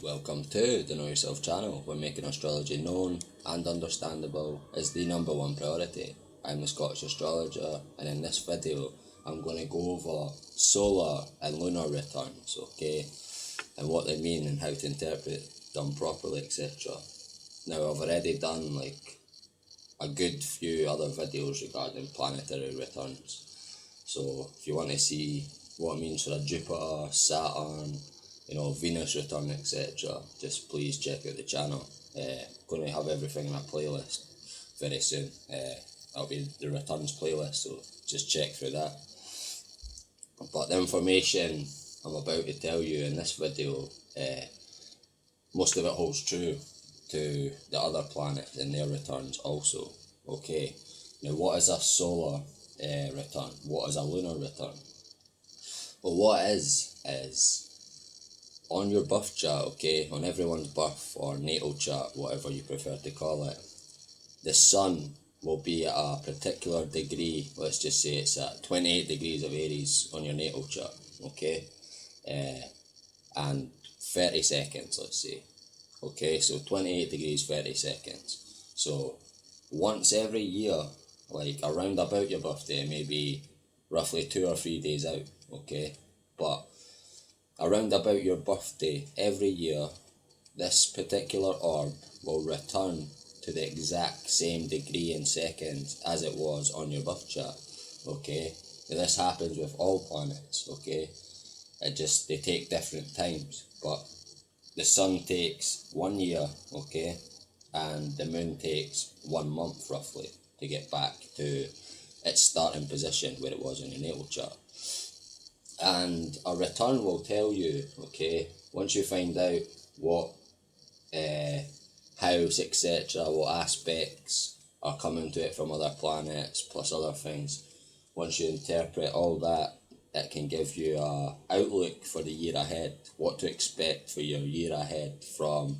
Welcome to the Know Yourself channel, where making astrology known and understandable is the number one priority. I'm the Scottish Astrologer, and in this video I'm going to go over solar and lunar returns, okay, and what they mean and how to interpret them properly, etc. Now, I've already done a good few other videos regarding planetary returns, so if you want to see what it means for a Jupiter, Saturn, Venus return, etc., just please check out the channel. Going to have everything in a playlist very soon. That'll be the returns playlist, so just check through that. But the information I'm about to tell you in this video, most of it holds true to the other planets and their returns also. Okay, now what is a solar return? What is a lunar return? Well, what is on your birth chart, okay, on everyone's birth or natal chart, whatever you prefer to call it, the sun will be at a particular degree. Let's just say it's at 28 degrees of Aries on your natal chart, okay, and 30 seconds, let's say, okay, so 28 degrees 30 seconds. So once every year, like around about your birthday, maybe roughly 2 or 3 days out, okay, but around about your birthday every year, this particular orb will return to the exact same degree in seconds as it was on your birth chart, okay? Now, this happens with all planets, okay? They take different times, but the sun takes 1 year, okay? And the moon takes 1 month roughly to get back to its starting position where it was on your natal chart. And a return will tell you, okay, once you find out what house, etc., what aspects are coming to it from other planets, plus other things, once you interpret all that, it can give you a outlook for the year ahead, what to expect for your year ahead from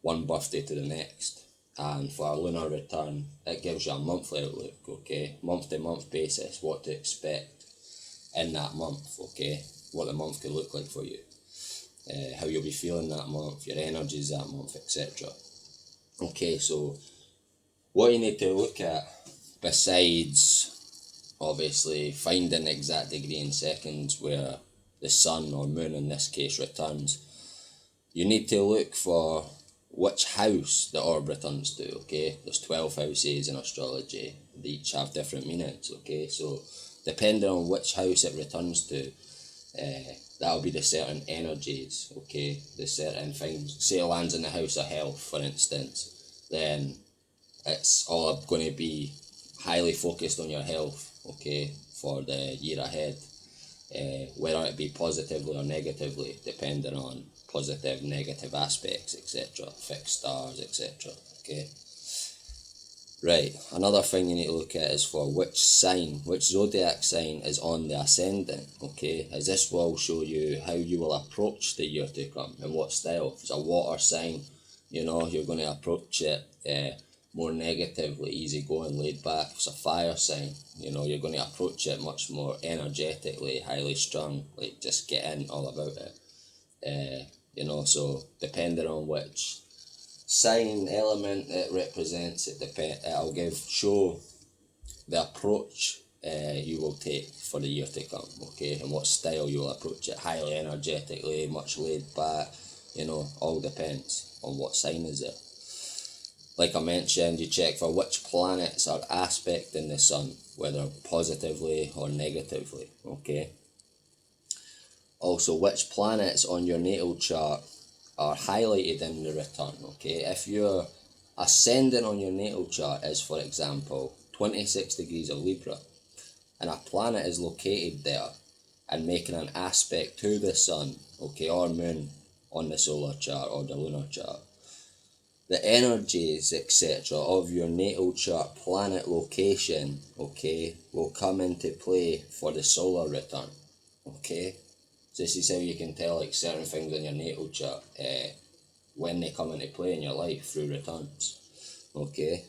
one birthday to the next. And for a lunar return, it gives you a monthly outlook, okay, month to month basis, what to expect in that month, okay, what the month could look like for you, how you'll be feeling that month, your energies that month, etc. Okay, so what you need to look at, besides obviously finding the exact degree in seconds where the sun or moon in this case returns, you need to look for which house the orb returns to, okay? There's 12 houses in astrology, they each have different meanings, okay? So depending on which house it returns to, that'll be the certain energies, okay, the certain things. Say it lands in the house of health, for instance, then it's all going to be highly focused on your health, okay, for the year ahead, whether it be positively or negatively, depending on positive, negative aspects, etc., fixed stars, etc., okay. Right, another thing you need to look at is for which zodiac sign is on the ascendant, okay, as this will show you how you will approach the year to come and what style. If it's a water sign, you're going to approach it more negatively, easygoing, laid back. If it's a fire sign, you're going to approach it much more energetically, highly strung, like just getting all about it, so depending on which sign element it represents, it'll show the approach you will take for the year to come, okay, and what style you will approach it, highly energetically, much laid back, all depends on what sign is it. Like I mentioned, you check for which planets are aspecting the sun, whether positively or negatively, okay. Also, which planets on your natal chart are highlighted in the return, okay. If your ascendant on your natal chart is, for example, 26 degrees of Libra, and a planet is located there and making an aspect to the sun, okay, or moon on the solar chart or the lunar chart, the energies, etc., of your natal chart planet location, okay, will come into play for the solar return, okay. So this is how you can tell like certain things on your natal chart when they come into play in your life through returns, okay.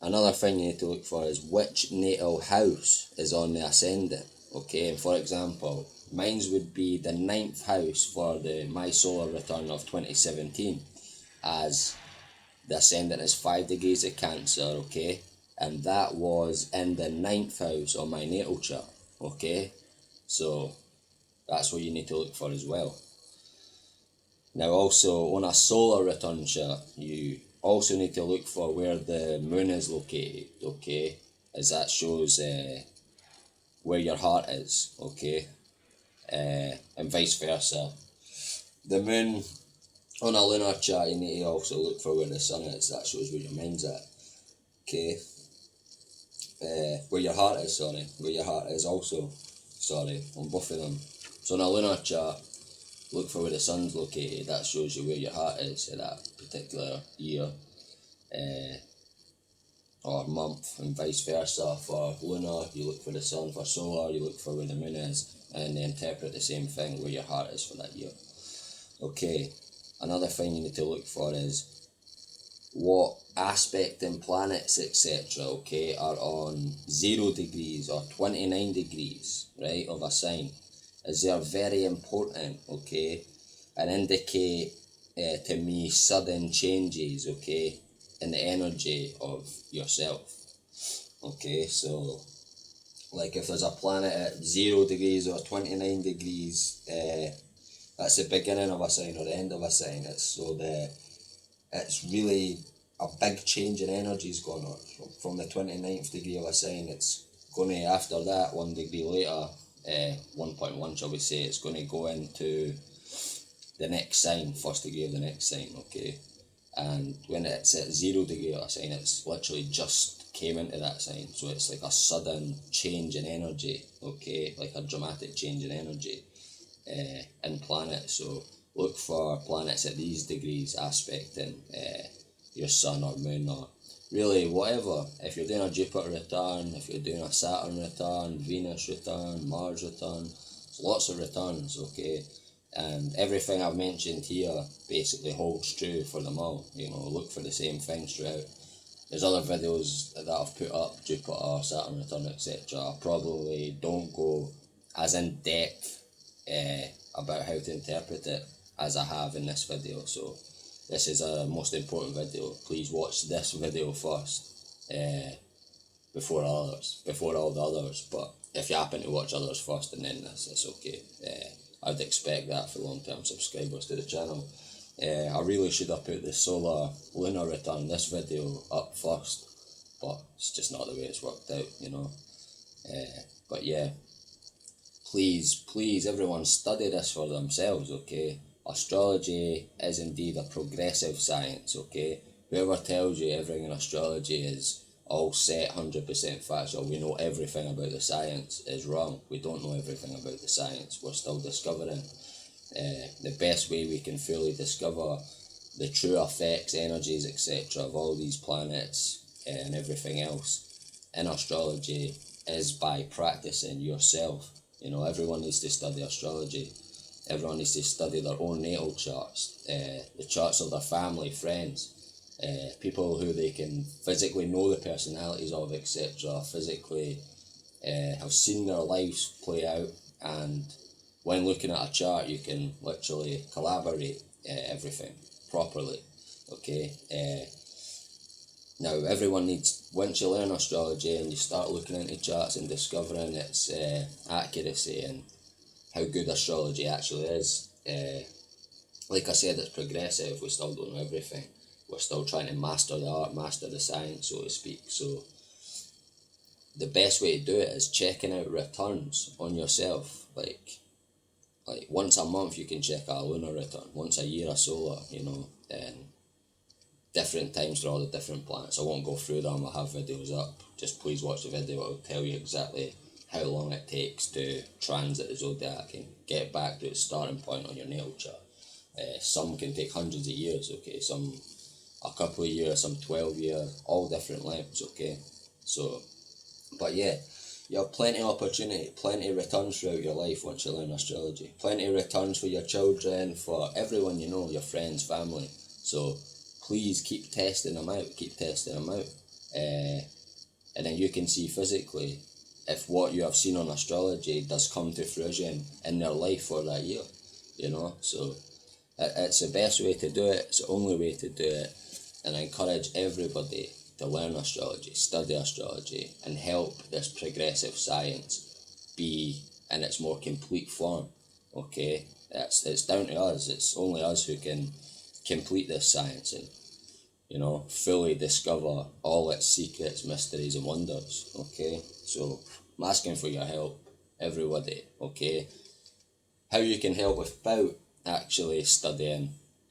Another thing you need to look for is which natal house is on the ascendant, Okay, and for example, mine's would be the ninth house for my solar return of 2017, as the ascendant is 5 degrees of Cancer, okay? And that was in the ninth house of my natal chart, okay? So that's what you need to look for as well. Now also, on a solar return chart, you also need to look for where the moon is located, okay? As that shows where your heart is, okay? And vice versa. The moon, on a lunar chart, you need to also look for where the sun is. That shows where your mind's at, okay? Where your heart is, where your heart is also, on both of them. So on a lunar chart, look for where the sun's located. That shows you where your heart is at that particular year or month, and vice versa. For lunar, you look for the sun. For solar, you look for where the moon is, and they interpret the same thing, where your heart is for that year. Okay, another thing you need to look for is what aspecting planets, etc., okay, are on 0 degrees or 29 degrees, right, of a sign, as they are very important, okay, and indicate to me sudden changes, okay, in the energy of yourself. Okay, so like if there's a planet at 0 degrees or 29 degrees, that's the beginning of a sign or the end of a sign. It's really a big change in energies going on. From the 29th degree of a sign, it's going to, after that, 1 degree later, 1.1 shall we say, it's going to go into the next sign, first degree of the next sign, okay? And when it's at 0 degree of a sign, it's literally just came into that sign. So it's like a sudden change in energy, okay? Like a dramatic change in energy in planets. So look for planets at these degrees aspecting your sun or moon, or really whatever. If you're doing a Jupiter return, if you're doing a Saturn return, Venus return, Mars return, lots of returns, okay? And everything I've mentioned here basically holds true for them all. You know, look for the same things throughout. There's other videos that I've put up, Jupiter, Saturn return, etc. I probably don't go as in depth about how to interpret it as I have in this video. So this is a most important video. Please watch this video first before others, before all the others. But if you happen to watch others first and then this, it's okay. I'd expect that for long-term subscribers to the channel. I really should have put the solar lunar return, this video, up first, but it's just not the way it's worked out, you know. But yeah, please everyone study this for themselves, okay? Astrology is indeed a progressive science, okay? Whoever tells you everything in astrology is all set 100% factual, we know everything about the science, is wrong. We don't know everything about the science, we're still discovering. The best way we can fully discover the true effects, energies, etc. of all these planets and everything else in astrology is by practicing yourself. You know, everyone needs to study astrology. Everyone needs to study their own natal charts, the charts of their family, friends, people who they can physically know the personalities of, etc. Physically have seen their lives play out, and when looking at a chart you can literally collaborate everything properly, okay? Now everyone needs, once you learn astrology and you start looking into charts and discovering its accuracy and how good astrology actually is, like I said, it's progressive, we still don't know everything. We're still trying to master the art, master the science, so to speak. So the best way to do it is checking out returns on yourself. Like once a month you can check out a lunar return, once a year a solar, you know, and different times for all the different planets. I won't go through them, I have videos up. Just please watch the video, it'll tell you exactly how long it takes to transit the zodiac and get back to its starting point on your natal chart. Some can take hundreds of years, okay, some a couple of years, some 12 years, all different lengths, okay? So, but yeah, you have plenty of opportunity, plenty of returns throughout your life once you learn astrology. Plenty of returns for your children, for everyone you know, your friends, family. So please keep testing them out, and then you can see physically if what you have seen on astrology does come to fruition in their life for that year, you know. So it's the best way to do it, it's the only way to do it, and I encourage everybody to learn astrology, study astrology, and help this progressive science be in its more complete form, okay? It's down to us, it's only us who can complete this science and, you know, fully discover all its secrets, mysteries and wonders, okay? So I'm asking for your help, everybody, okay? How you can help without actually studying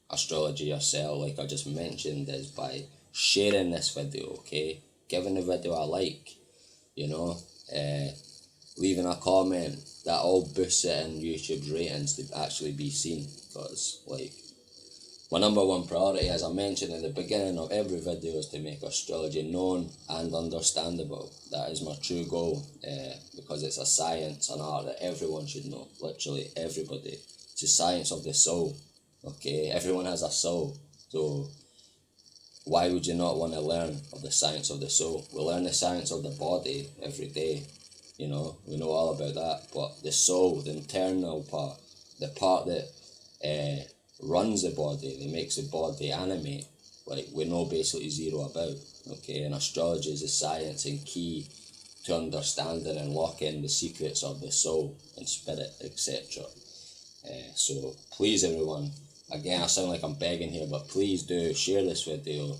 astrology yourself, like I just mentioned, is by sharing this video, okay? Giving the video a like, you know, leaving a comment. That all boosts it in YouTube's ratings to actually be seen, because like my number one priority, as I mentioned in the beginning of every video, is to make astrology known and understandable. That is my true goal, because it's a science, an art that everyone should know, literally everybody. It's a science of the soul, okay? Everyone has a soul, so why would you not want to learn of the science of the soul? We learn the science of the body every day, you know, we know all about that, but the soul, the internal part, the part that runs the body, that makes the body animate, like we know basically zero about, okay? And astrology is a science and key to understanding and locking the secrets of the soul and spirit, etc. So please everyone, again I sound like I'm begging here, but please do share this video,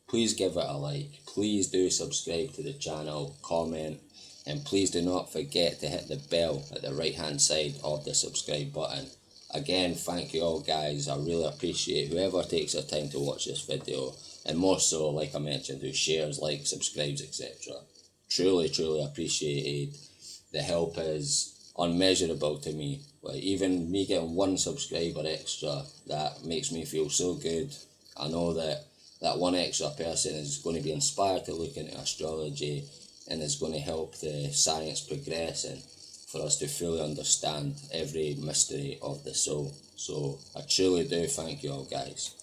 please give it a like, please do subscribe to the channel, comment, and please do not forget to hit the bell at the right hand side of the subscribe button. Again, thank you all guys, I really appreciate whoever takes the time to watch this video, and more so, like I mentioned, who shares, likes, subscribes, etc. Truly, truly appreciated. The help is unmeasurable to me. Like even me getting one subscriber extra, that makes me feel so good. I know that that one extra person is going to be inspired to look into astrology and is going to help the science progress and for us to fully understand every mystery of the soul. So I truly do thank you all guys.